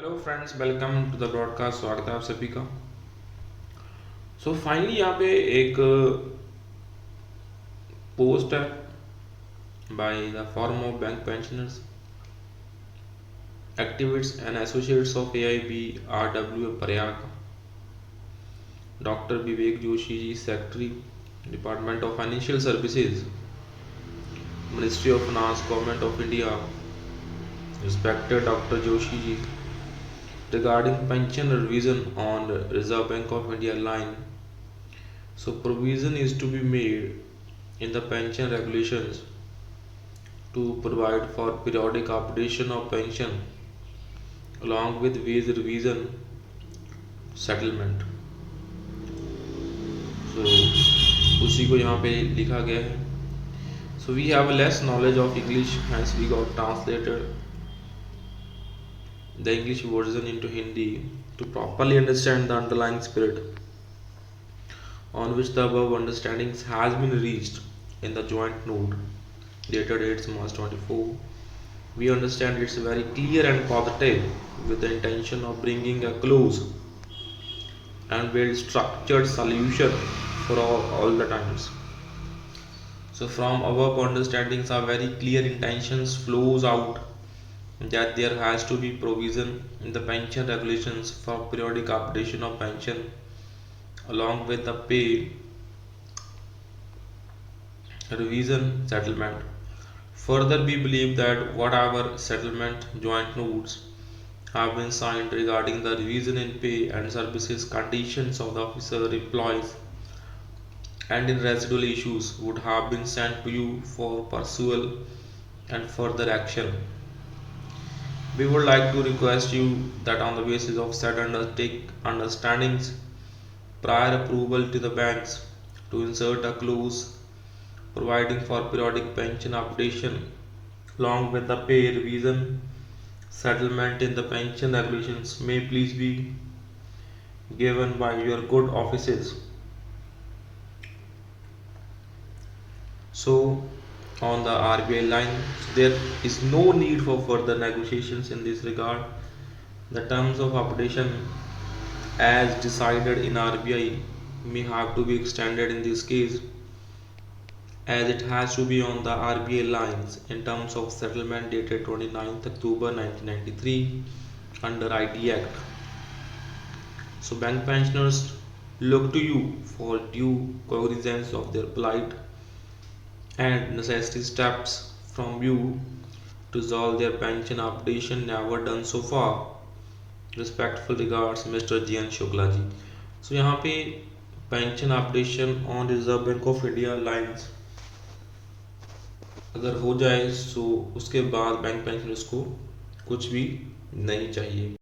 Hello friends, welcome to the broadcast. स्वागत है आप सभी का। सो फाइनली यहाँ पे एक पोस्ट है by the form of bank pensioners activist and associates of AIB RWA Prayag. Doctor Vivek Joshi ji, secretary, department of financial services, ministry of finance, government of India. Respected doctor Joshi ji, regarding pension revision on Reserve Bank of India line. So provision is to be made in the pension regulations to provide for periodic updation of pension along with wage revision settlement. So उसी को यहाँ पे लिखा गया है. So we have less knowledge of English, hence we got translated the English version into Hindi to properly understand the underlying spirit on which the above understandings has been reached in the joint note dated 8th March 24. We understand it's very clear and positive with the intention of bringing a close and well structured solution for all the times. So from above understandings are very clear intentions flows out that there has to be provision in the pension regulations for periodic updation of pension along with the pay revision settlement. Further, we believe that whatever settlement joint notes have been signed regarding the revision in pay and services conditions of the officer employees and in residual issues would have been sent to you for pursual and further action. We would like to request you that on the basis of said understandings, prior approval to the banks to insert a clause providing for periodic pension updation along with the pay revision settlement in the pension regulations may please be given by your good offices. So on the RBI line, there is no need for further negotiations in this regard. The terms of updation as decided in RBI may have to be extended in this case as it has to be on the RBI lines in terms of settlement dated 29th October 1993 under ID Act. So bank pensioners look to you for due cognizance of their plight and necessary steps from you to resolve their pension updation never done so far. Respectful regards, Mr. GN Shukla ji. So यहाँ पे pension updation on reserve bank of India lines अगर हो जाए तो उसके बाद bank pensioners को कुछ भी नहीं चाहिए.